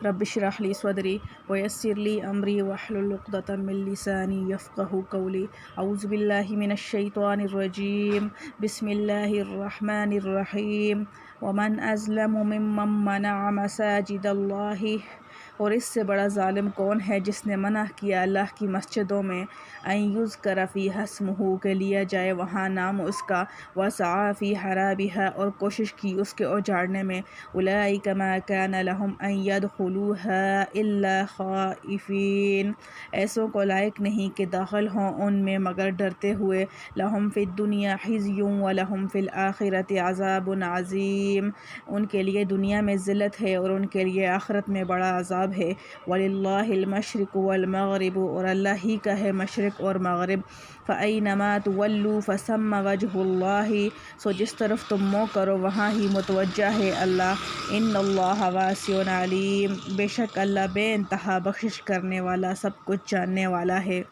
رب اشرح لی صدری ویسر لی امری واحلل عقدۃ من لسانی یفقہوا قولی۔ اعوذ باللہ من الشیطان الرجیم، بسم اللہ الرحمن الرحیم۔ ومن اظلم ممن منع مساجد اللہ، اور اس سے بڑا ظالم کون ہے جس نے منع کیا اللہ کی مسجدوں میں ان یذکر فیہا اسمہ، کہ لیا جائے وہاں نام اس کا، وسعی فی خرابہا، اور کوشش کی اس کے اجاڑنے میں۔ اولئک ما کان لہم ان یدخلوہا الا خائفین، ایسوں کو لائق نہیں کہ داخل ہوں ان میں مگر ڈرتے ہوئے۔ لہم فی الدنیا خزی ولہم فی الآخرۃ عذاب عظیم، ان کے لیے دنیا میں ذلت ہے اور ان کے لیے آخرت میں بڑا عذاب ہے۔ وَلِلَّهِ الْمَشْرِقُ وَالْمَغْرِبُ، اور اللہ ہی کا ہے مشرق اور مغرب۔ فَأَيْنَمَا تُوَلُّوا فَثَمَّ وَجْهُ اللَّهِ، سو جس طرف تم منہ کرو وہاں ہی متوجہ ہے اللہ۔ إِنَّ اللَّهَ وَاسِعٌ عَلِيمٌ، بے شک اللہ بے انتہا بخشش کرنے والا، سب کچھ جاننے والا ہے۔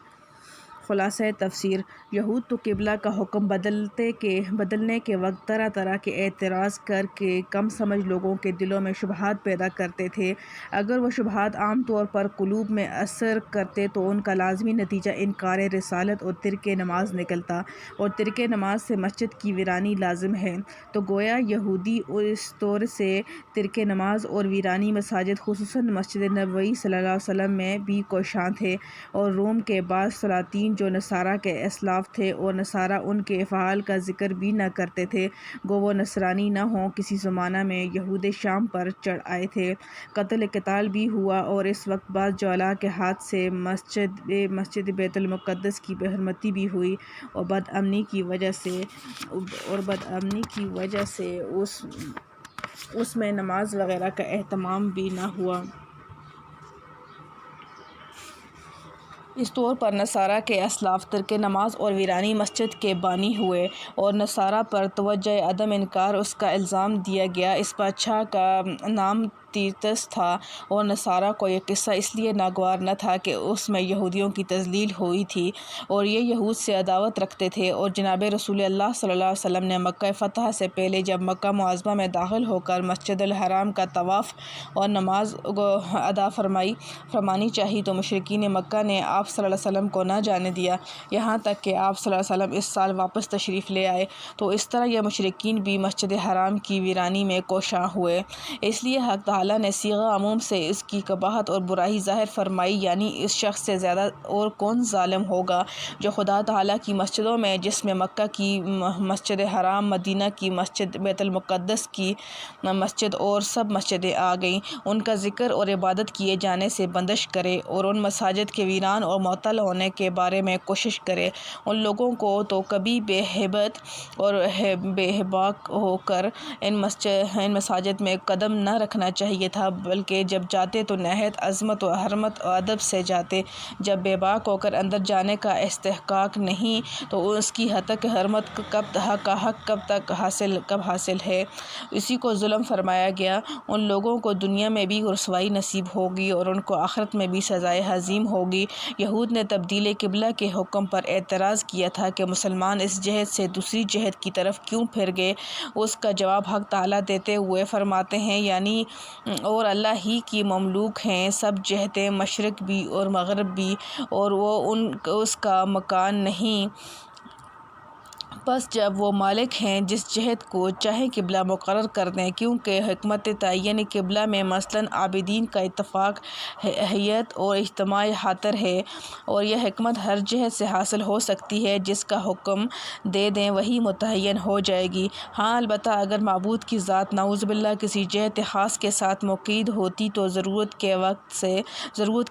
خلاصہ تفسیر، یہود تو قبلہ کا حکم بدلنے کے وقت طرح طرح کے اعتراض کر کے کم سمجھ لوگوں کے دلوں میں شبہات پیدا کرتے تھے۔ اگر وہ شبہات عام طور پر قلوب میں اثر کرتے تو ان کا لازمی نتیجہ انکار رسالت اور ترک نماز نکلتا، اور ترک نماز سے مسجد کی ویرانی لازم ہے۔ تو گویا یہودی اس طور سے ترک نماز اور ویرانی مساجد، خصوصاً مسجد نبوی صلی اللہ علیہ وسلم میں بھی کوشاں تھے، اور روم کے بعض سلاطین جو نصارہ کے اسلاف تھے اور نصارہ ان کے افعال کا ذکر بھی نہ کرتے تھے، گو وہ نصرانی نہ ہوں، کسی زمانہ میں یہود شام پر چڑھ آئے تھے۔ قتل قتال بھی ہوا، اور اس وقت بعض جولاء کے ہاتھ سے مسجد بیت المقدس کی حرمتی بھی ہوئی، اور بدامنی کی وجہ سے اس میں نماز وغیرہ کا اہتمام بھی نہ ہوا۔ اس طور پر نصارہ کے اسلاف ترک نماز اور ویرانی مسجد کے بانی ہوئے، اور نصارہ پر توجہ عدم انکار اس کا الزام دیا گیا۔ اس بادشاہ کا نام تیتس تھا، اور نصارہ کو یہ قصہ اس لیے ناگوار نہ تھا کہ اس میں یہودیوں کی تذلیل ہوئی تھی، اور یہ یہود سے عداوت رکھتے تھے۔ اور جناب رسول اللہ صلی اللہ علیہ وسلم نے مکہ فتح سے پہلے جب مکہ معظمہ میں داخل ہو کر مسجد الحرام کا طواف اور نماز ادا فرمانی چاہی تو مشرکین مکہ نے آپ صلی اللہ علیہ وسلم کو نہ جانے دیا، یہاں تک کہ آپ صلی اللہ علیہ وسلم اس سال واپس تشریف لے آئے، تو اس طرح یہ مشرکین بھی مسجد حرام کی ویرانی میں کوشاں ہوئے۔ اس لیے حق تعالیٰ نے صیغہ عموم سے اس کی قباحت اور برائی ظاہر فرمائی، یعنی اس شخص سے زیادہ اور کون ظالم ہوگا جو خدا تعالیٰ کی مسجدوں میں، جس میں مکہ کی مسجد حرام، مدینہ کی مسجد، بیت المقدس کی مسجد اور سب مسجدیں آ گئیں، ان کا ذکر اور عبادت کیے جانے سے بندش کرے، اور ان مساجد کے ویران اور معطل ہونے کے بارے میں کوشش کرے۔ ان لوگوں کو تو کبھی بے ہیبت اور بے باک ہو کر ان مساجد میں قدم نہ رکھنا چاہیے تھا، بلکہ جب جاتے تو نہایت عظمت و حرمت و ادب سے جاتے۔ جب بے باک ہو کر اندر جانے کا استحقاق نہیں تو اس کی ہتک حرمت کا حق کب حاصل ہے؟ اسی کو ظلم فرمایا گیا۔ ان لوگوں کو دنیا میں بھی رسوائی نصیب ہوگی اور ان کو آخرت میں بھی سزائے عظیم ہوگی۔ یہود نے تبدیل قبلہ کے حکم پر اعتراض کیا تھا کہ مسلمان اس جہت سے دوسری جہت کی طرف کیوں پھر گئے؟ اس کا جواب حق تعالیٰ دیتے ہوئے فرماتے ہیں، یعنی اور اللہ ہی کی مملوک ہیں سب جہتیں، مشرق بھی اور مغرب بھی، اور وہ اس کا مکان نہیں، پس جب وہ مالک ہیں جس جہت کو چاہے قبلہ مقرر کر دیں، کیونکہ حکمت تعین قبلہ میں مثلاً عابدین کا اتفاق، ہیئت اور اجتماع خاطر ہے، اور یہ حکمت ہر جہت سے حاصل ہو سکتی ہے، جس کا حکم دے دیں وہی متعین ہو جائے گی۔ ہاں البتہ اگر معبود کی ذات نعوذ باللہ کسی جہت خاص کے ساتھ مقید ہوتی تو ضرورت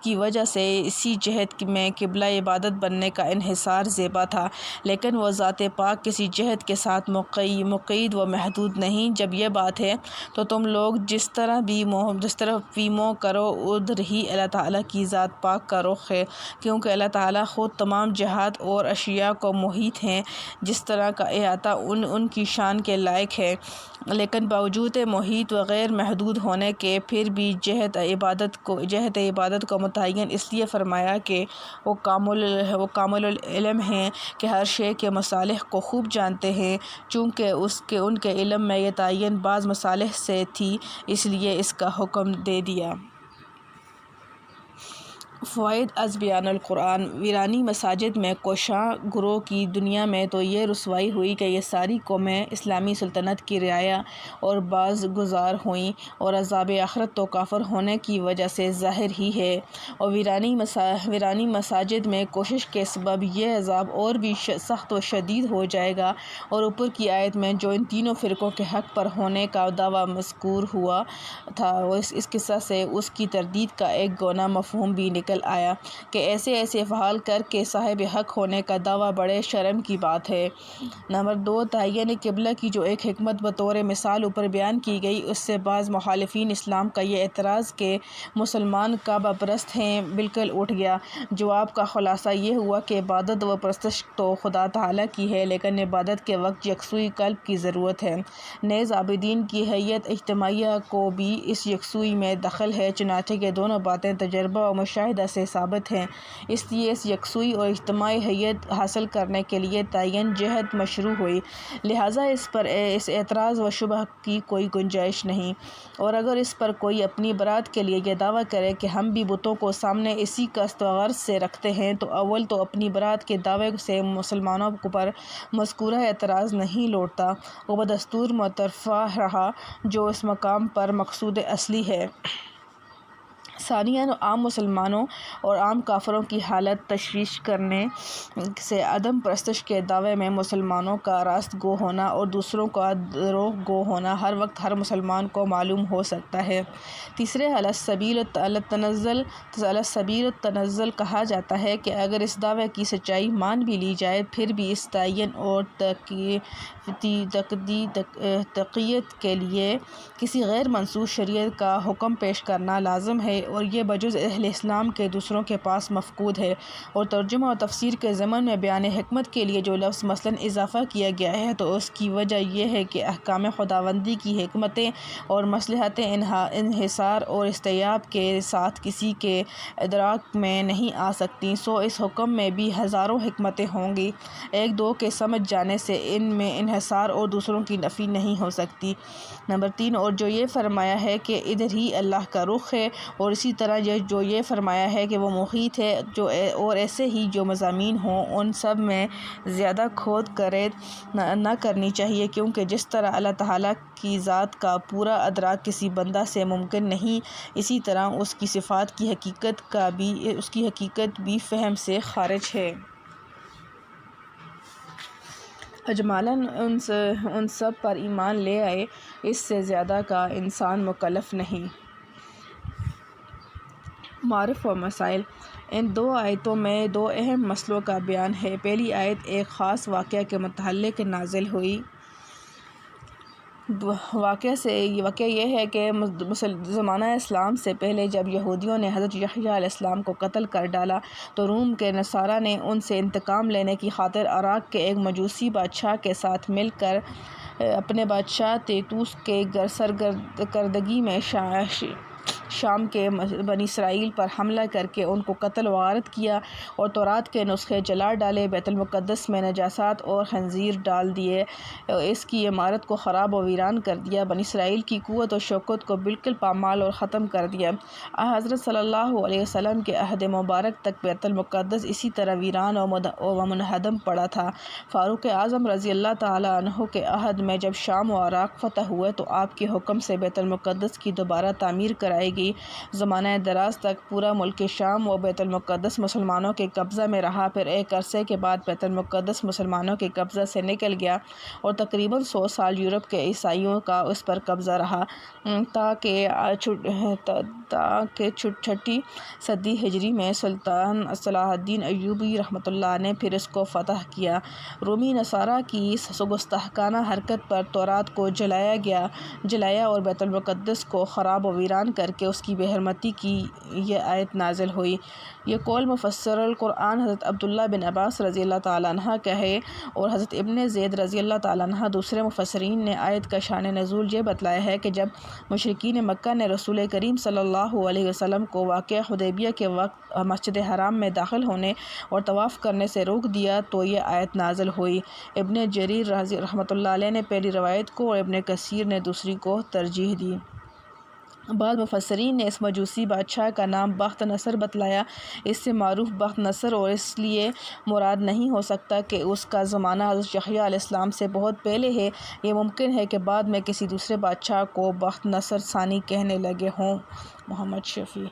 کی وجہ سے اسی جہت میں قبلہ عبادت بننے کا انحصار زیبا تھا، لیکن وہ ذات پاک کسی جہت کے ساتھ مقید و محدود نہیں۔ جب یہ بات ہے تو تم لوگ جس طرف بھی منہ کرو ادھر ہی اللہ تعالیٰ کی ذات پاک کا رخ ہے، کیونکہ اللہ تعالیٰ خود تمام جہات اور اشیاء کو محیط ہیں۔ جس طرح کا احاطہ ان کی شان کے لائق ہے، لیکن باوجود محیط و غیر محدود ہونے کے پھر بھی جہت عبادت کو متعین اس لیے فرمایا کہ وہ کامل العلم ہیں کہ ہر شے کے مصالح کو خوب جانتے ہیں۔ چونکہ ان کے علم میں یہ تعین بعض مصالح سے تھی، اس لیے اس کا حکم دے دیا۔ فوائد از بیان القرآن۔ ویرانی مساجد میں کوشاں گروہ کی دنیا میں تو یہ رسوائی ہوئی کہ یہ ساری قومیں اسلامی سلطنت کی رعایا اور باز گزار ہوئیں، اور عذاب آخرت تو کافر ہونے کی وجہ سے ظاہر ہی ہے، اور ویرانی مساجد میں کوشش کے سبب یہ عذاب اور بھی سخت و شدید ہو جائے گا۔ اور اوپر کی آیت میں جو ان تینوں فرقوں کے حق پر ہونے کا دعویٰ مذکور ہوا تھا، اس قصہ سے اس کی تردید کا ایک گونا مفہوم بھی نکل آیا کہ ایسے افعال کر کے صاحب حق ہونے کا دعویٰ بڑے شرم کی بات ہے۔ نمبر 2، تعین قبلہ کی جو ایک حکمت بطور مثال اوپر بیان کی گئی، اس سے بعض مخالفین اسلام کا یہ اعتراض کہ مسلمان کعبہ پرست ہیں بالکل اٹھ گیا۔ جواب کا خلاصہ یہ ہوا کہ عبادت و پرستش تو خدا تعالیٰ کی ہے، لیکن عبادت کے وقت یکسوئی قلب کی ضرورت ہے۔ نیز عابدین کی حیت اجتماعیہ کو بھی اس یکسوئی میں دخل ہے، چنانچہ یہ دونوں باتیں تجربہ و مشاہدہ سے ثابت ہیں۔ اس لیے اس یکسوئی اور اجتماعی حیت حاصل کرنے کے لیے تعین جہد مشروع ہوئی، لہٰذا اس پر اس اعتراض و شبہ کی کوئی گنجائش نہیں۔ اور اگر اس پر کوئی اپنی برات کے لیے یہ دعویٰ کرے کہ ہم بھی بتوں کو سامنے اسی قصد و غرض سے رکھتے ہیں، تو اول تو اپنی برات کے دعوے سے مسلمانوں پر مذکورہ اعتراض نہیں لوٹتا، وہ بدستور مترفع رہا جو اس مقام پر مقصود اصلی ہے۔ ثانیاً، عام مسلمانوں اور عام کافروں کی حالت تشویش کرنے سے عدم پرستش کے دعوے میں مسلمانوں کا راست گو ہونا اور دوسروں کا دروغ گو ہونا ہر وقت ہر مسلمان کو معلوم ہو سکتا ہے۔ تیسرے، علی سبیل التنزل کہا جاتا ہے کہ اگر اس دعوے کی سچائی مان بھی لی جائے، پھر بھی اس تعین اور تقویت کے لیے کسی غیر منسوخ شریعت کا حکم پیش کرنا لازم ہے، اور یہ بجز اہل اسلام کے دوسروں کے پاس مفقود ہے۔ اور ترجمہ و تفسیر کے ضمن میں بیان حکمت کے لیے جو لفظ مثلاً اضافہ کیا گیا ہے، تو اس کی وجہ یہ ہے کہ احکام خداوندی کی حکمتیں اور مصلحتیں انحصار اور استیعاب کے ساتھ کسی کے ادراک میں نہیں آ سکتیں، سو اس حکم میں بھی ہزاروں حکمتیں ہوں گی، ایک دو کے سمجھ جانے سے ان میں انحصار اور دوسروں کی نفی نہیں ہو سکتی۔ نمبر 3، اور جو یہ فرمایا ہے کہ ادھر ہی اللہ کا رخ ہے، اور اسی طرح جو یہ فرمایا ہے کہ وہ محیط ہے، اور ایسے ہی جو مضامین ہوں، ان سب میں زیادہ کھود کرید نہ کرنی چاہیے، کیونکہ جس طرح اللہ تعالیٰ کی ذات کا پورا ادراک کسی بندہ سے ممکن نہیں، اسی طرح اس کی صفات کی حقیقت بھی فہم سے خارج ہے۔ اجمالاً ان سب پر ایمان لے آئے، اس سے زیادہ کا انسان مکلف نہیں۔ معارف و مسائل۔ ان دو آیتوں میں دو اہم مسئلوں کا بیان ہے۔ پہلی آیت ایک خاص واقعہ کے متعلق نازل ہوئی۔ واقعہ یہ ہے کہ زمانہ اسلام سے پہلے جب یہودیوں نے حضرت یحییٰ علیہ السلام کو قتل کر ڈالا، تو روم کے نصارہ نے ان سے انتقام لینے کی خاطر عراق کے ایک مجوسی بادشاہ کے ساتھ مل کر اپنے بادشاہ تیتوس کے سرکردگی میں شام کے بنی اسرائیل پر حملہ کر کے ان کو قتل و غارت کیا، اور تورات کے نسخے جلا ڈالے، بیت المقدس میں نجاسات اور خنزیر ڈال دیے، اس کی عمارت کو خراب و ویران کر دیا، بنی اسرائیل کی قوت و شوکت کو بالکل پامال اور ختم کر دیا۔ حضرت صلی اللہ علیہ وسلم کے عہد مبارک تک بیت المقدس اسی طرح ویران و منہدم پڑا تھا۔ فاروق اعظم رضی اللہ تعالیٰ عنہ کے عہد میں جب شام و عراق فتح ہوئے، تو آپ کے حکم سے بیت المقدس کی دوبارہ تعمیر کرائی گئی۔ زمانہ دراز تک پورا ملک شام و بیت المقدس مسلمانوں کے قبضہ میں رہا، پھر ایک عرصے کے بعد بیت المقدس مسلمانوں کے قبضہ سے نکل گیا، اور تقریباً 100 سال یورپ کے عیسائیوں کا اس پر قبضہ رہا، تاکہ 6ٹھی صدی ہجری میں سلطان صلاح الدین ایوبی رحمۃ اللہ نے پھر اس کو فتح کیا۔ رومی نصارہ کی گستاخانہ حرکت پر تورات کو جلایا اور بیت المقدس کو خراب و ویران کر کے اس کی بے حرمتی کی یہ آیت نازل ہوئی۔ یہ قول مفسر القرآن حضرت عبداللہ بن عباس رضی اللہ تعالیٰ عنہ کا ہے، اور حضرت ابن زید رضی اللہ تعالیٰ عنہ دوسرے مفسرین نے آیت کا شان نزول یہ بتلایا ہے کہ جب مشرکین مکہ نے رسول کریم صلی اللہ علیہ وسلم کو واقعہ حدیبیہ کے وقت مسجد حرام میں داخل ہونے اور طواف کرنے سے روک دیا، تو یہ آیت نازل ہوئی۔ ابن جریر رحمۃ اللہ علیہ نے پہلی روایت کو اور ابن کثیر نے دوسری کو ترجیح دی۔ بعض مفسرین نے اس مجوسی بادشاہ کا نام بخت نصر بتلایا۔ اس سے معروف بخت نصر اور اس لیے مراد نہیں ہو سکتا کہ اس کا زمانہ حضرت یحییٰ علیہ السلام سے بہت پہلے ہے، یہ ممکن ہے کہ بعد میں کسی دوسرے بادشاہ کو بخت نصر ثانی کہنے لگے ہوں۔ محمد شفیع۔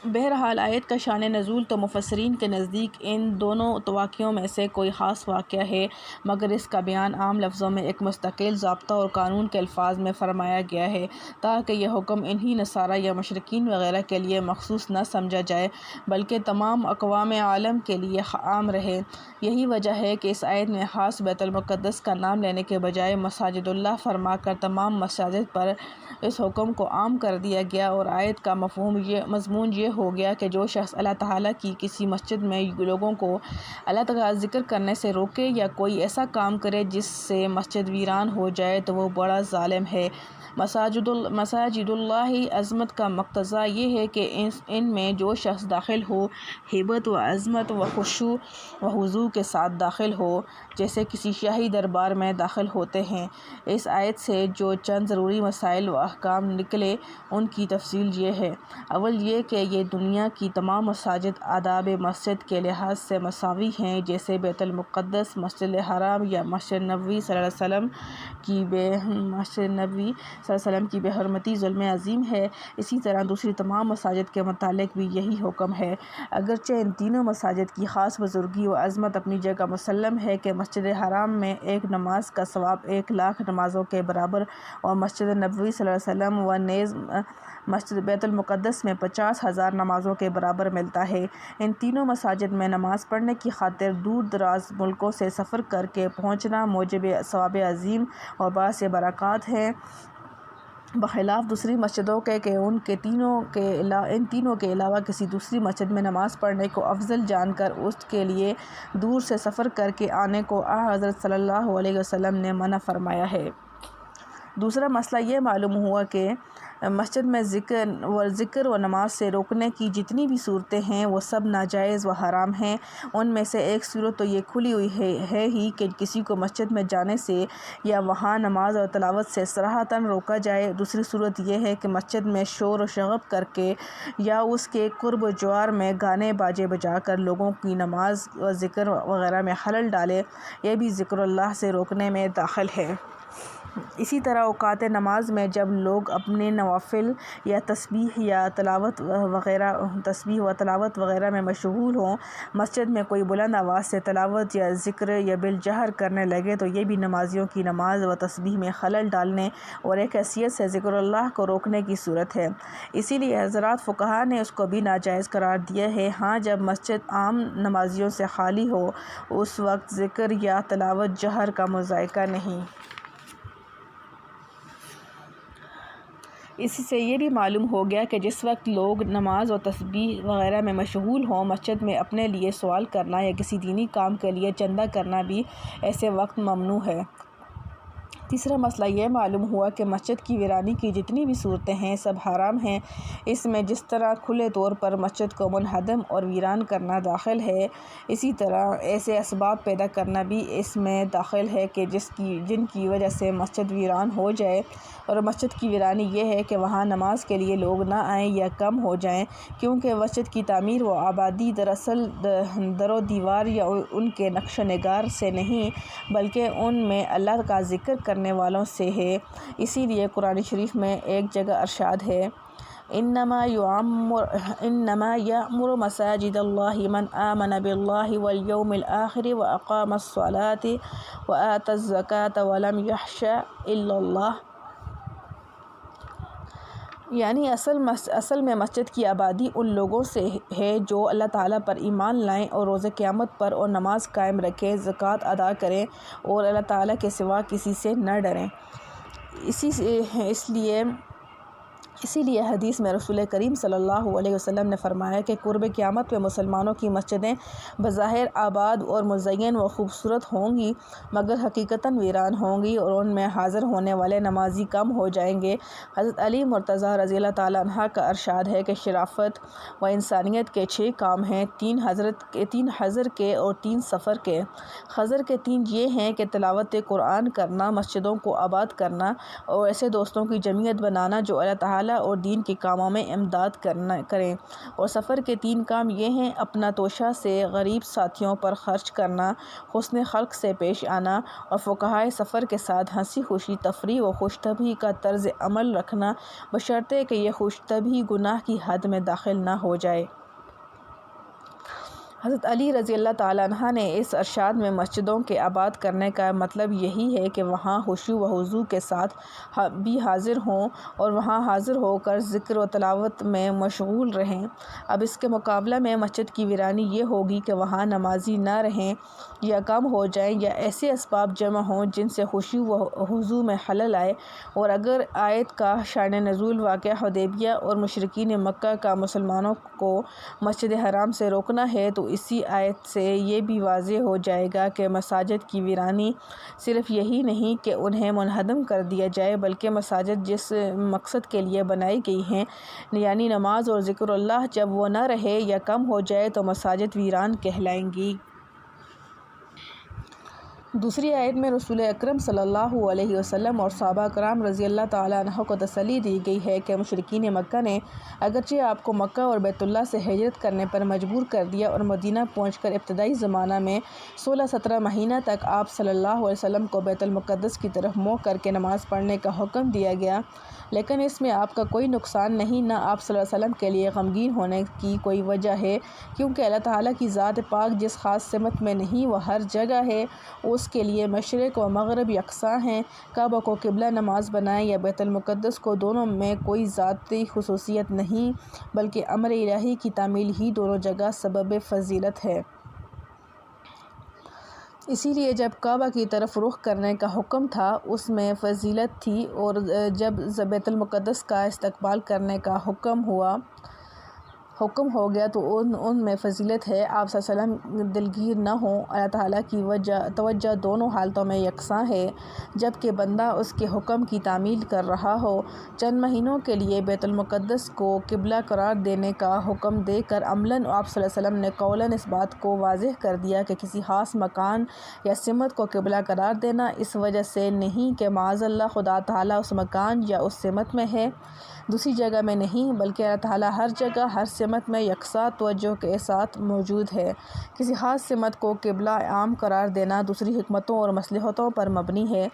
بہرحال آیت کا شان نزول تو مفسرین کے نزدیک ان دونوں واقعوں میں سے کوئی خاص واقعہ ہے، مگر اس کا بیان عام لفظوں میں ایک مستقل ضابطہ اور قانون کے الفاظ میں فرمایا گیا ہے تاکہ یہ حکم انہی نصارہ یا مشرکین وغیرہ کے لیے مخصوص نہ سمجھا جائے بلکہ تمام اقوام عالم کے لیے عام رہے۔ یہی وجہ ہے کہ اس آیت میں خاص بیت المقدس کا نام لینے کے بجائے مساجد اللہ فرما کر تمام مساجد پر اس حکم کو عام کر دیا گیا، اور آیت کا مضمون یہ ہو گیا کہ جو شخص اللہ تعالیٰ کی کسی مسجد میں لوگوں کو اللہ تعالیٰ کا ذکر کرنے سے روکے یا کوئی ایسا کام کرے جس سے مسجد ویران ہو جائے تو وہ بڑا ظالم ہے۔ مساجد اللہ عظمت کا مقتضا یہ ہے کہ ان میں جو شخص داخل ہو ہیبت و عظمت و خشوع و خضوع کے ساتھ داخل ہو، جیسے کسی شاہی دربار میں داخل ہوتے ہیں۔ اس آیت سے جو چند ضروری مسائل و احکام نکلے ان کی تفصیل یہ ہے۔ اول یہ کہ یہ دنیا کی تمام مساجد آداب مسجد کے لحاظ سے مساوی ہیں، جیسے بیت المقدس، مسجد الحرام یا مسجد نبوی صلی اللہ علیہ وسلم کی بے حرمتی ظلم عظیم ہے۔ اسی طرح دوسری تمام مساجد کے متعلق بھی یہی حکم ہے، اگرچہ ان تینوں مساجد کی خاص بزرگی و عظمت اپنی جگہ مسلم ہے کہ مسجد حرام میں ایک نماز کا ثواب 1,00,000 نمازوں کے برابر اور مسجد نبوی صلی اللہ علیہ وسلم و نیز مسجد بیت المقدس میں 50,000 نمازوں کے برابر ملتا ہے۔ ان تینوں مساجد میں نماز پڑھنے کی خاطر دور دراز ملکوں سے سفر کر کے پہنچنا موجب ثواب عظیم اور باعث برکات ہے، بخلاف دوسری مسجدوں کے کہ ان تینوں کے علاوہ کسی دوسری مسجد میں نماز پڑھنے کو افضل جان کر اس کے لیے دور سے سفر کر کے آنے کو حضرت صلی اللہ علیہ وسلم نے منع فرمایا ہے۔ دوسرا مسئلہ یہ معلوم ہوا کہ مسجد میں ذکر و نماز سے روکنے کی جتنی بھی صورتیں ہیں وہ سب ناجائز و حرام ہیں۔ ان میں سے ایک صورت تو یہ کھلی ہوئی ہے ہی کہ کسی کو مسجد میں جانے سے یا وہاں نماز اور تلاوت سے صراحتاً روکا جائے۔ دوسری صورت یہ ہے کہ مسجد میں شور و شغب کر کے یا اس کے قرب و جوار میں گانے باجے بجا کر لوگوں کی نماز و ذکر وغیرہ میں خلل ڈالے، یہ بھی ذکر اللہ سے روکنے میں داخل ہے۔ اسی طرح اوقات نماز میں جب لوگ اپنے نوافل یا تسبیح و تلاوت وغیرہ میں مشغول ہوں، مسجد میں کوئی بلند آواز سے تلاوت یا ذکر یا بالجہر کرنے لگے تو یہ بھی نمازیوں کی نماز و تسبیح میں خلل ڈالنے اور ایک حیثیت سے ذکر اللہ کو روکنے کی صورت ہے۔ اسی لیے حضرات فقہا نے اس کو بھی ناجائز قرار دیا ہے۔ ہاں، جب مسجد عام نمازیوں سے خالی ہو اس وقت ذکر یا تلاوت جہر کا مذائقہ نہیں۔ اسی سے یہ بھی معلوم ہو گیا کہ جس وقت لوگ نماز اور تسبیح وغیرہ میں مشغول ہوں، مسجد میں اپنے لیے سوال کرنا یا کسی دینی کام کے لیے چندہ کرنا بھی ایسے وقت ممنوع ہے۔ تیسرا مسئلہ یہ معلوم ہوا کہ مسجد کی ویرانی کی جتنی بھی صورتیں ہیں سب حرام ہیں۔ اس میں جس طرح کھلے طور پر مسجد کو منہدم اور ویران کرنا داخل ہے، اسی طرح ایسے اسباب پیدا کرنا بھی اس میں داخل ہے کہ جن کی وجہ سے مسجد ویران ہو جائے۔ اور مسجد کی ویرانی یہ ہے کہ وہاں نماز کے لیے لوگ نہ آئیں یا کم ہو جائیں، کیونکہ مسجد کی تعمیر و آبادی دراصل در و دیوار یا ان کے نقش و نگار سے نہیں بلکہ ان میں اللہ کا ذکر کرنے والوں سے ہے۔ اسی لیے قرآن شریف میں ایک جگہ ارشاد ہے، انما یعمر مساجد اللہ من آمن باللہ والیوم الآخر واقام الصلاة وآتى الزکاة ولم یخش الا اللہ۔ یعنی اصل میں مسجد کی آبادی ان لوگوں سے ہے جو اللہ تعالیٰ پر ایمان لائیں اور روز قیامت پر اور نماز قائم رکھیں، زکوٰۃ ادا کریں اور اللہ تعالیٰ کے سوا کسی سے نہ ڈریں۔ اس لیے اسی لیے حدیث میں رسول کریم صلی اللہ علیہ وسلم نے فرمایا کہ قرب قیامت میں مسلمانوں کی مسجدیں بظاہر آباد اور مزین و خوبصورت ہوں گی، مگر حقیقتاً ویران ہوں گی اور ان میں حاضر ہونے والے نمازی کم ہو جائیں گے۔ حضرت علی مرتضیٰ رضی اللہ تعالیٰ عنہ کا ارشاد ہے کہ شرافت و انسانیت کے 6 کام ہیں، 3 حضر کے اور 3 سفر کے۔ حضر کے 3 یہ ہیں کہ تلاوت قرآن کرنا، مسجدوں کو آباد کرنا اور ایسے دوستوں کی جمعیت بنانا جو اللہ تعالیٰ اور دین کے کاموں میں امداد کریں، اور سفر کے 3 کام یہ ہیں: اپنا توشہ سے غریب ساتھیوں پر خرچ کرنا، حسن خلق سے پیش آنا اور فقہائے سفر کے ساتھ ہنسی خوشی، تفریح و خوش طبعی کا طرز عمل رکھنا، بشرطے کہ یہ خوش طبعی گناہ کی حد میں داخل نہ ہو جائے۔ حضرت علی رضی اللہ تعالیٰ عنہ نے اس ارشاد میں مسجدوں کے آباد کرنے کا مطلب یہی ہے کہ وہاں خشوع و خضوع کے ساتھ بھی حاضر ہوں اور وہاں حاضر ہو کر ذکر و تلاوت میں مشغول رہیں۔ اب اس کے مقابلہ میں مسجد کی ویرانی یہ ہوگی کہ وہاں نمازی نہ رہیں یا کم ہو جائیں یا ایسے اسباب جمع ہوں جن سے خشوع و خضوع میں خلل آئے۔ اور اگر آیت کا شان نزول واقعہ حدیبیہ اور مشرکین مکہ کا مسلمانوں کو مسجد حرام سے روکنا ہے تو اسی آیت سے یہ بھی واضح ہو جائے گا کہ مساجد کی ویرانی صرف یہی نہیں کہ انہیں منہدم کر دیا جائے، بلکہ مساجد جس مقصد کے لیے بنائی گئی ہیں، یعنی نماز اور ذکر اللہ، جب وہ نہ رہے یا کم ہو جائے تو مساجد ویران کہلائیں گی۔ دوسری آیت میں رسول اکرم صلی اللہ علیہ وسلم اور صحابہ کرام رضی اللہ تعالیٰ عنہ کو تسلی دی گئی ہے کہ مشرکین مکہ نے اگرچہ آپ کو مکہ اور بیت اللہ سے ہجرت کرنے پر مجبور کر دیا اور مدینہ پہنچ کر ابتدائی زمانہ میں 16-17 مہینہ تک آپ صلی اللہ علیہ وسلم کو بیت المقدس کی طرف منہ کر کے نماز پڑھنے کا حکم دیا گیا، لیکن اس میں آپ کا کوئی نقصان نہیں، نہ آپ صلی اللہ علیہ وسلم کے لیے غمگین ہونے کی کوئی وجہ ہے، کیونکہ اللہ تعالیٰ کی ذات پاک جس خاص سمت میں نہیں وہ ہر جگہ ہے، اس کے لیے مشرق و مغرب یکساں ہیں۔ کعبہ کو قبلہ نماز بنائیں یا بیت المقدس کو، دونوں میں کوئی ذاتی خصوصیت نہیں بلکہ امر الہی کی تعمیل ہی دونوں جگہ سبب فضیلت ہے۔ اسی لیے جب کعبہ کی طرف رخ کرنے کا حکم تھا اس میں فضیلت تھی، اور جب بیت المقدس کا استقبال کرنے کا حکم ہو گیا تو ان میں فضیلت ہے۔ آپ صلی اللہ علیہ وسلم دلگیر نہ ہوں، اللہ تعالیٰ کی توجہ دونوں حالتوں میں یکساں ہے، جب کہ بندہ اس کے حکم کی تعمیل کر رہا ہو۔ چند مہینوں کے لیے بیت المقدس کو قبلہ قرار دینے کا حکم دے کر عملاً آپ صلی اللہ علیہ وسلم نے قولاً اس بات کو واضح کر دیا کہ کسی خاص مکان یا سمت کو قبلہ قرار دینا اس وجہ سے نہیں کہ معاذ اللہ خدا تعالیٰ اس مکان یا اس سمت میں ہے، دوسری جگہ میں نہیں، بلکہ اللہ تعالیٰ ہر جگہ ہر سمت میں یکساں توجہ کے ساتھ موجود ہے۔ کسی خاص سمت کو قبلہ عام قرار دینا دوسری حکمتوں اور مصلحتوں پر مبنی ہے،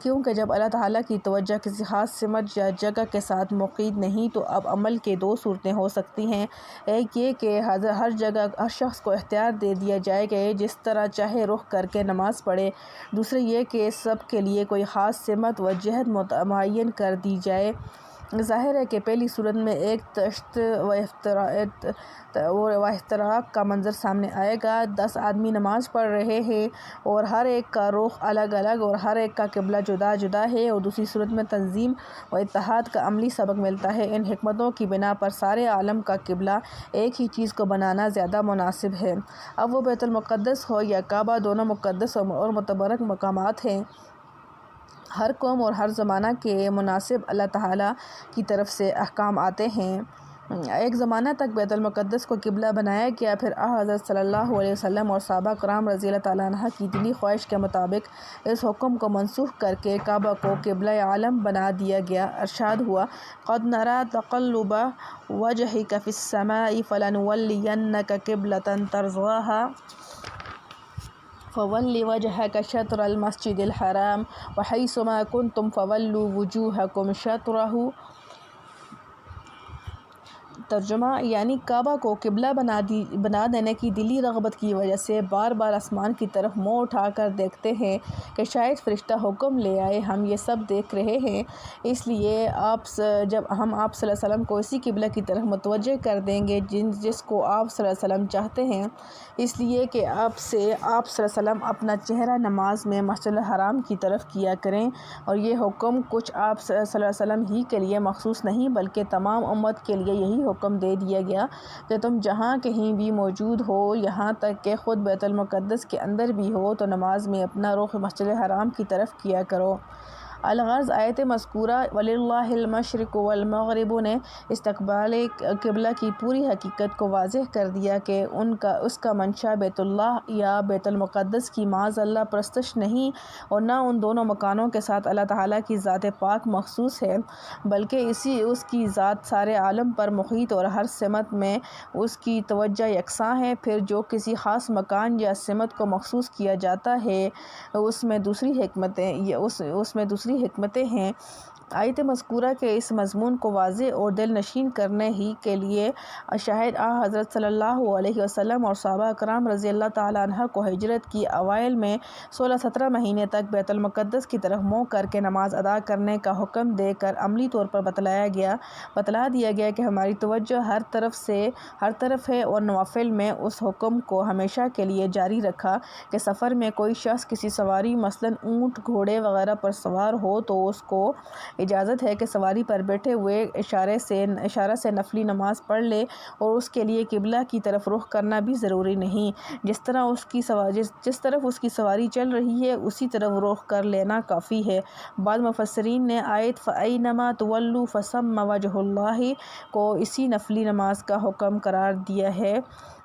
کیونکہ جب اللہ تعالیٰ کی توجہ کسی خاص سمت یا جگہ کے ساتھ مقید نہیں تو اب عمل کے 2 صورتیں ہو سکتی ہیں، ایک یہ کہ ہر جگہ ہر شخص کو اختیار دے دیا جائے کہ جس طرح چاہے رخ کر کے نماز پڑھے، دوسرے یہ کہ سب کے لیے کوئی خاص سمت و جہت معین کر دی جائے۔ ظاہر ہے کہ پہلی صورت میں ایک تشدد و افتراق کا منظر سامنے آئے گا، 10 آدمی نماز پڑھ رہے ہیں اور ہر ایک کا رخ الگ الگ اور ہر ایک کا قبلہ جدا جدا ہے، اور دوسری صورت میں تنظیم و اتحاد کا عملی سبق ملتا ہے۔ ان حکمتوں کی بنا پر سارے عالم کا قبلہ ایک ہی چیز کو بنانا زیادہ مناسب ہے، اب وہ بیت المقدس ہو یا کعبہ، دونوں مقدس اور متبرک مقامات ہیں۔ ہر قوم اور ہر زمانہ کے مناسب اللہ تعالیٰ کی طرف سے احکام آتے ہیں۔ ایک زمانہ تک بیت المقدس کو قبلہ بنایا گیا، پھر حضرت صلی اللہ علیہ وسلم اور صحابہ کرام رضی اللہ تعالیٰ عنہ کی دلی خواہش کے مطابق اس حکم کو منسوخ کر کے کعبہ کو قبلہ عالم بنا دیا گیا۔ ارشاد ہوا، قَدْ نَرَىٰ تَقَلُّبَ وَجْهِكَ فِي السَّمَاءِ فَلَنُوَلِّيَنَّكَ قِبْلَةً تَرْضَاهَا فَوَلِّ وَجْهَكَ شَطْرَ الْمَسْجِدِ الْحَرَامِ وَحَيْثُ مَا كُنْتُمْ فَوَلُّوا وُجُوهَكُمْ شَطْرَهُ۔ ترجمہ یعنی کعبہ کو قبلہ بنا دینے کی دلی رغبت کی وجہ سے بار بار آسمان کی طرف منہ اٹھا کر دیکھتے ہیں کہ شاید فرشتہ حکم لے آئے۔ ہم یہ سب دیکھ رہے ہیں، اس لیے جب ہم آپ صلی اللہ علیہ وسلم کو اسی قبلہ کی طرف متوجہ کر دیں گے جس کو آپ صلی اللہ علیہ وسلم چاہتے ہیں، اس لیے کہ آپ صلی اللہ علیہ وسلم اپنا چہرہ نماز میں مسجد الحرام کی طرف کیا کریں، اور یہ حکم کچھ آپ صلی اللہ علیہ وسلم ہی کے لیے مخصوص نہیں بلکہ تمام امت کے لیے یہی حکم دے دیا گیا کہ تم جہاں کہیں بھی موجود ہو، یہاں تک کہ خود بیت المقدس کے اندر بھی ہو، تو نماز میں اپنا رخ مسجد الحرام کی طرف کیا کرو۔ الغرض آیت مذکورہ وَلِلَّهِ الْمَشْرِقُ وَالْمَغْرِبُ نے استقبال قبلہ کی پوری حقیقت کو واضح کر دیا کہ اس کا منشا بیت اللہ یا بیت المقدس کی معاذ اللہ پرستش نہیں، اور نہ ان دونوں مکانوں کے ساتھ اللہ تعالیٰ کی ذات پاک مخصوص ہے، بلکہ اس کی ذات سارے عالم پر محیط اور ہر سمت میں اس کی توجہ یکساں ہے۔ پھر جو کسی خاص مکان یا سمت کو مخصوص کیا جاتا ہے اس میں دوسری حکمتیں ہیں۔ آیت مذکورہ کے اس مضمون کو واضح اور دل نشین کرنے ہی کے لیے شاہد حضرت صلی اللہ علیہ وسلم اور صحابہ کرام رضی اللہ تعالیٰ عنہ کو ہجرت کی اوائل میں 16-17 مہینے تک بیت المقدس کی طرف منہ کر کے نماز ادا کرنے کا حکم دے کر عملی طور پر بتلا دیا گیا کہ ہماری توجہ ہر طرف ہے، اور نوافل میں اس حکم کو ہمیشہ کے لیے جاری رکھا کہ سفر میں کوئی شخص کسی سواری مثلاً اونٹ، گھوڑے وغیرہ پر سوار ہو تو اس کو اجازت ہے کہ سواری پر بیٹھے ہوئے اشارہ سے نفلی نماز پڑھ لے، اور اس کے لیے قبلہ کی طرف رخ کرنا بھی ضروری نہیں، جس طرف اس کی سواری چل رہی ہے اسی طرف رخ کر لینا کافی ہے۔ بعض مفسرین نے آیت فَأَيْنَمَا تُوَلُّوا فَثَمَّ وَجْهُ اللَّهِ کو اسی نفلی نماز کا حکم قرار دیا ہے،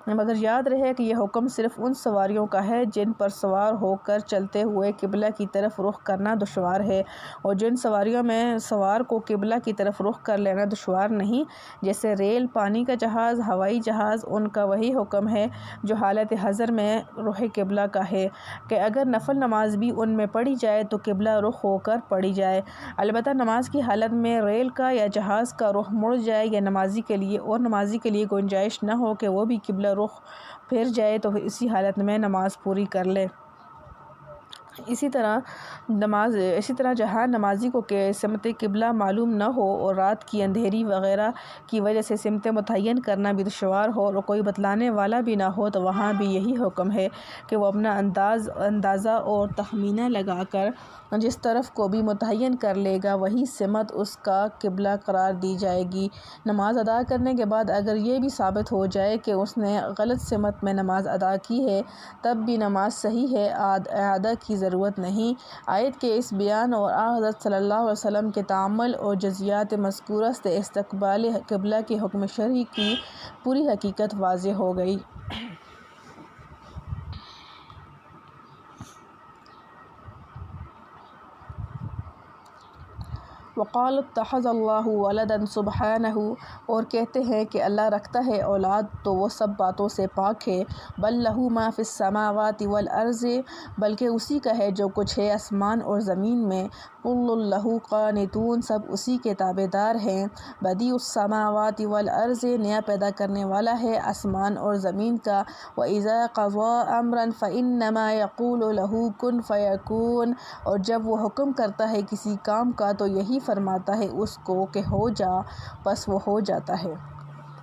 مگر یاد رہے کہ یہ حکم صرف ان سواریوں کا ہے جن پر سوار ہو کر چلتے ہوئے قبلہ کی طرف رخ کرنا دشوار ہے، اور جن سواریوں میں سوار کو قبلہ کی طرف رخ کر لینا دشوار نہیں، جیسے ریل، پانی کا جہاز، ہوائی جہاز، ان کا وہی حکم ہے جو حالت حضر میں رخ قبلہ کا ہے کہ اگر نفل نماز بھی ان میں پڑھی جائے تو قبلہ رخ ہو کر پڑھی جائے۔ البتہ نماز کی حالت میں ریل کا یا جہاز کا رخ مڑ جائے یا نمازی کے لیے گنجائش نہ ہو کہ وہ بھی قبلہ رخ پھر جائے تو اسی حالت میں نماز پوری کر لے۔ اسی طرح جہاں نمازی کو سمت قبلہ معلوم نہ ہو اور رات کی اندھیری وغیرہ کی وجہ سے سمت متعین کرنا بھی دشوار ہو اور کوئی بتلانے والا بھی نہ ہو، تو وہاں بھی یہی حکم ہے کہ وہ اپنا اندازہ اور تخمینہ لگا کر جس طرف کو بھی متعین کر لے گا وہی سمت اس کا قبلہ قرار دی جائے گی۔ نماز ادا کرنے کے بعد اگر یہ بھی ثابت ہو جائے کہ اس نے غلط سمت میں نماز ادا کی ہے تب بھی نماز صحیح ہے، اعادہ کی ضرورت نہیں۔ آیت کے اس بیان اور حضرت صلی اللہ علیہ وسلم کے تعامل اور جزیات مذکورہ سے استقبال قبلہ کے حکم شرعی کی پوری حقیقت واضح ہو گئی۔ وَقَالُوا اتَّخَذَ اللَّهُ وَلَدًا سُبْحَانَهُ، اور کہتے ہیں کہ اللہ رکھتا ہے اولاد تو وہ سب باتوں سے پاک ہے۔ بَل لَّهُ مَا فِي السَّمَاوَاتِ وَالْأَرْضِ، بلکہ اسی کا ہے جو کچھ ہے آسمان اور زمین میں۔ كُلٌّ لَّهُ قَانِتُونَ، سب اسی کے تابع دار ہیں۔ بَدِيعُ السَّمَاوَاتِ وَالْأَرْضِ، نیا پیدا کرنے والا ہے آسمان اور زمین کا۔ وَإِذَا قَضَىٰ أَمْرًا فَإِنَّمَا يَقُولُ لَهُ كُن فَيَكُونُ، اور جب وہ حکم کرتا ہے کسی کام کا تو یہی فرماتا ہے اس کو کہ ہو جا، پس وہ ہو جاتا ہے۔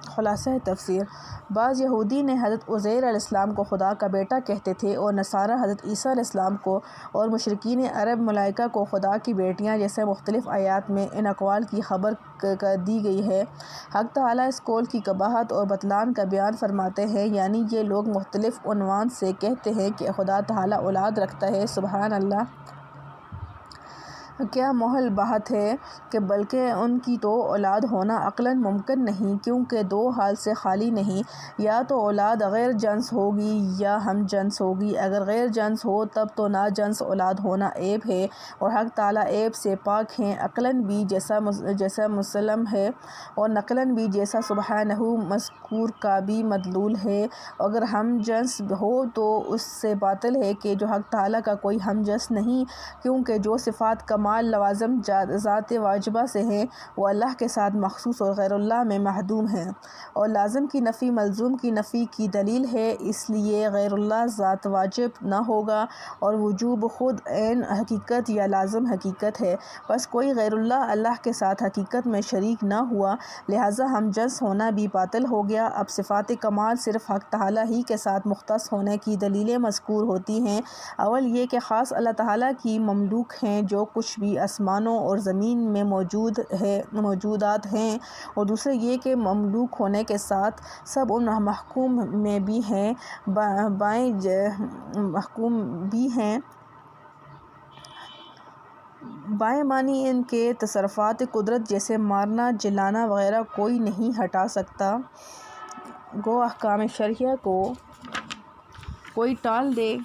خلاصہ تفسیر: بعض یہودی نے حضرت عزیر علیہ السلام کو خدا کا بیٹا کہتے تھے، اور نصارہ حضرت عیسیٰ علیہ السلام کو، اور مشرکین عرب ملائکہ کو خدا کی بیٹیاں، جیسے مختلف آیات میں ان اقوال کی خبر دی گئی ہے۔ حق تعالیٰ اس قول کی قباحت اور بطلان کا بیان فرماتے ہیں، یعنی یہ لوگ مختلف عنوان سے کہتے ہیں کہ خدا تعالیٰ اولاد رکھتا ہے، سبحان اللہ، کیا محال بات ہے کہ بلکہ ان کی تو اولاد ہونا عقلاً ممکن نہیں، کیونکہ دو حال سے خالی نہیں، یا تو اولاد غیر جنس ہوگی یا ہم جنس ہوگی۔ اگر غیر جنس ہو تب تو ناجنس اولاد ہونا عیب ہے، اور حق تعالیٰ عیب سے پاک ہیں، عقلاً بھی جیسا مسلم ہے اور نقلاً بھی جیسا سبحانہ مذکور کا بھی مدلول ہے۔ اگر ہم جنس ہو تو اس سے باطل ہے کہ جو حق تعالیٰ کا کوئی ہم جنس نہیں، کیونکہ جو صفات کمال کمال لوازم ذات واجبہ سے ہیں وہ اللہ کے ساتھ مخصوص اور غیر اللہ میں محدوم ہیں، اور لازم کی نفی ملزوم کی نفی کی دلیل ہے، اس لیے غیر اللہ ذات واجب نہ ہوگا اور وجوب خود عین حقیقت یا لازم حقیقت ہے، بس کوئی غیر اللہ کے ساتھ حقیقت میں شریک نہ ہوا، لہٰذا ہم جنس ہونا بھی باطل ہو گیا۔ اب صفات کمال صرف حق تعالیٰ ہی کے ساتھ مختص ہونے کی دلیلیں مذکور ہوتی ہیں، اول یہ کہ خاص اللہ تعالیٰ کی مملوک ہیں جو کچھ بھی آسمانوں اور زمین میں موجودات ہیں، اور دوسرے یہ کہ مملوک ہونے کے ساتھ سب ان محکوم میں بھی ہیں، بائیں معنی ان کے تصرفات قدرت جیسے مارنا جلانا وغیرہ کوئی نہیں ہٹا سکتا، گو احکام شرعیہ کو کوئی ٹال دے،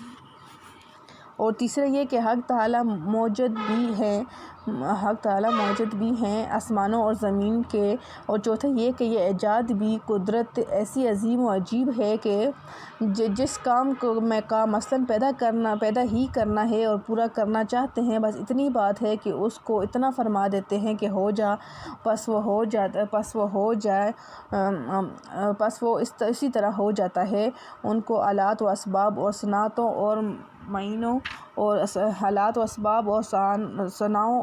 اور تیسرا یہ کہ حق تعالیٰ موجود بھی ہیں آسمانوں اور زمین کے، اور چوتھا یہ کہ یہ ایجاد بھی قدرت ایسی عظیم و عجیب ہے کہ جس کام کو مثلاً پیدا ہی کرنا ہے اور پورا کرنا چاہتے ہیں، بس اتنی بات ہے کہ اس کو اتنا فرما دیتے ہیں کہ ہو جا، پس وہ اسی طرح ہو جاتا ہے، ان کو آلات و اسباب اور صنعتوں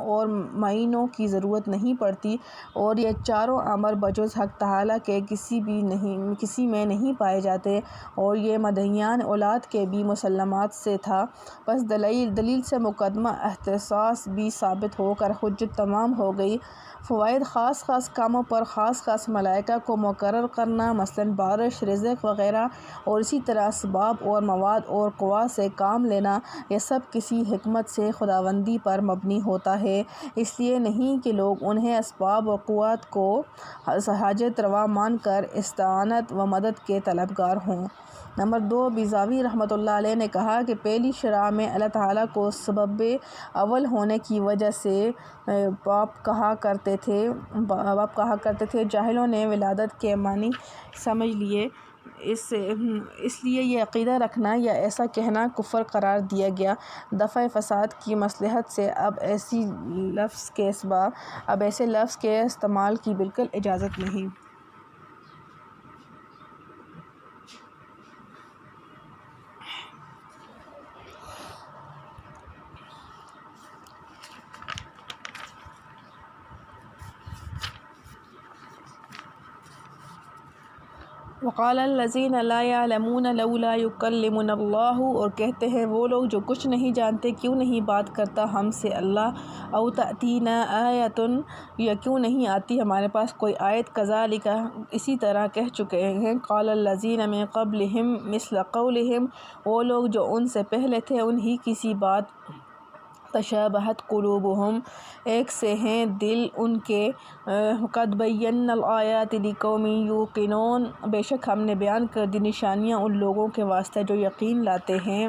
اور معینوں کی ضرورت نہیں پڑتی، اور یہ چاروں امر بجز حق تعالیٰ کے کسی میں نہیں پائے جاتے، اور یہ مدعیان اولاد کے بھی مسلمات سے تھا، بس دلیل سے مقدمہ اختصاص بھی ثابت ہو کر حجت تمام ہو گئی۔ فوائد خاص کاموں پر خاص ملائکہ کو مقرر کرنا، مثلاً بارش، رزق وغیرہ، اور اسی طرح اسباب اور مواد اور قوا سے کام لینا، یہ سب کسی حکمت سے خداوندی پر مبنی ہوتا ہے، اس لیے نہیں کہ لوگ انہیں اسباب و قوت کو حاجت روا مان کر استعانت و مدد کے طلبگار ہوں۔ نمبر 2، بیضاوی رحمۃ اللہ علیہ نے کہا کہ پہلی شرح میں اللہ تعالیٰ کو سبب اول ہونے کی وجہ سے باپ کہا کرتے تھے، جاہلوں نے ولادت کے معنی سمجھ لیے، اس لیے یہ عقیدہ رکھنا یا ایسا کہنا کفر قرار دیا گیا۔ دفع فساد کی مصلحت سے اب ایسے لفظ کے استعمال کی بالکل اجازت نہیں۔ وقال الذین لا یعلمون لولا یکلمنا اللہ، اور کہتے ہیں وہ لوگ جو کچھ نہیں جانتے کیوں نہیں بات کرتا ہم سے اللہ، او تأتینا آیۃ، یا کیوں نہیں آتی ہمارے پاس کوئی آیت، کذالک، اسی طرح کہہ چکے ہیں، قال الذین من قبلہم مثل قولہم، وہ لوگ جو ان سے پہلے تھے انہی کی سی بات، تشابہت قلوبہم، ایک سے ہیں دل ان کے، قد بینا الآیات لقوم یوقنون، بے شک ہم نے بیان کر دی نشانیاں ان لوگوں کے واسطے جو یقین لاتے ہیں۔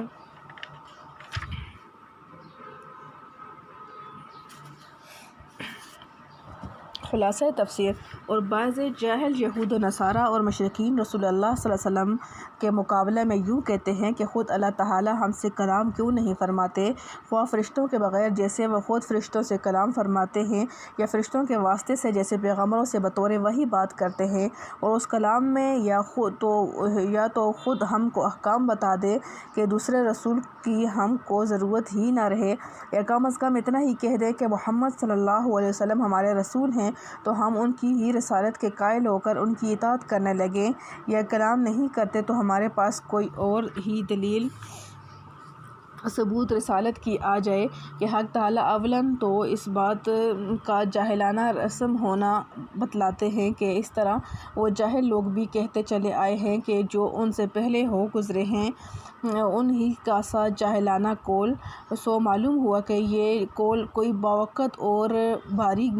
خلاصہ تفسیر، اور بعض جاہل یہود و نصارہ اور مشرکین رسول اللہ صلی اللہ علیہ وسلم کے مقابلے میں یوں کہتے ہیں کہ خود اللہ تعالیٰ ہم سے کلام کیوں نہیں فرماتے، خواہ فرشتوں کے بغیر جیسے وہ خود فرشتوں سے کلام فرماتے ہیں، یا فرشتوں کے واسطے سے جیسے پیغمبروں سے بطور وحی بات کرتے ہیں، اور اس کلام میں یا تو خود ہم کو احکام بتا دے کہ دوسرے رسول کی ہم کو ضرورت ہی نہ رہے، یا کم از کم اتنا ہی کہہ دے کہ محمد صلی اللہ علیہ وسلم ہمارے رسول ہیں، تو ہم ان کی ہی رسالت کے قائل ہو کر ان کی اطاعت کرنے لگیں، یا کلام نہیں کرتے تو ہمارے پاس کوئی اور ہی دلیل ثبوت رسالت کی آ جائے کہ حق تعالیٰ اولاً تو اس بات کا جاہلانہ رسم ہونا بتلاتے ہیں کہ اس طرح وہ جاہل لوگ بھی کہتے چلے آئے ہیں کہ جو ان سے پہلے ہو گزرے ہیں انہی کا سا جاہلانہ قول، سو معلوم ہوا کہ یہ قول کوئی باوقت اور باریک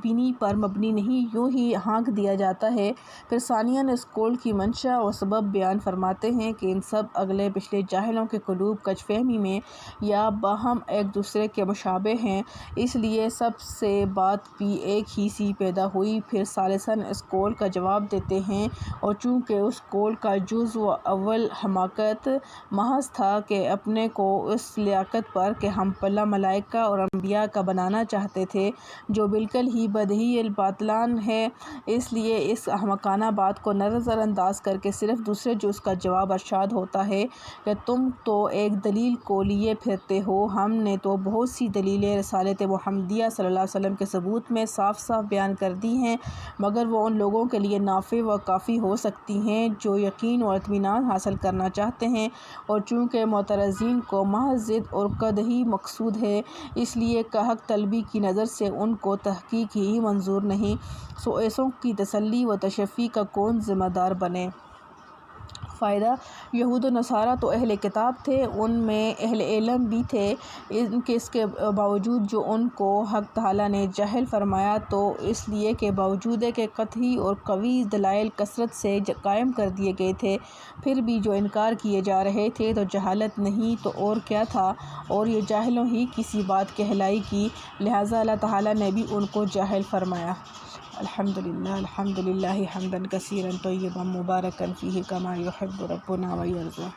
بینی پر مبنی نہیں، یوں ہی ہانک دیا جاتا ہے۔ پھر ثانیاً اس قول کی منشا اور سبب بیان فرماتے ہیں کہ ان سب اگلے پچھلے جاہلوں کے قلوب کج فہمی میں یا باہم ایک دوسرے کے مشابہ ہیں، اس لیے سب سے بات بھی ایک ہی سی پیدا ہوئی۔ پھر ثالثاً اس قول کا جواب دیتے ہیں، اور چونکہ اس قول کا جز و اول حماقت محض تھا کہ اپنے کو اس لیاقت پر کہ ہم پلہ ملائکہ اور انبیاء کا بنانا چاہتے تھے، جو بالکل ہی بدیہی الباطلان ہے۔ اس لیے اس احمقانہ بات کو نظر انداز کر کے صرف دوسرے جز کا جواب ارشاد ہوتا ہے کہ تم تو ایک دلیل کو لیے پھرتے ہو، ہم نے تو بہت سی دلیلیں رسالت محمدیہ صلی اللہ علیہ وسلم کے ثبوت میں صاف صاف بیان کر دی ہیں، مگر وہ ان لوگوں کے لیے نافع و کافی ہو سکتی ہیں جو یقین اور اطمینان حاصل کرنا چاہتے ہیں، اور چونکہ معترضین کو محض ضد اور قدح مقصود ہے، اس لیے کہ حق طلبی کی نظر سے ان کو تحقیق ہی منظور نہیں، سو ایسوں کی تسلی و تشفی کا کون ذمہ دار بنے؟ فائدہ: یہود و نصارہ تو اہل کتاب تھے، ان میں اہل علم بھی تھے، اس کے باوجود جو ان کو حق تعالیٰ نے جاہل فرمایا تو اس لیے کہ باوجود کہ قطعی اور قوی دلائل کثرت سے قائم کر دیے گئے تھے، پھر بھی جو انکار کیے جا رہے تھے تو جہالت نہیں تو اور کیا تھا، اور یہ جاہلوں ہی کی سی بات کہلائی گی، لہٰذا اللہ تعالیٰ نے بھی ان کو جاہل فرمایا۔ الحمدللہ حمداً کثیراً طیباً مبارکاً فیہ کما یحب ربنا و یرضیٰ۔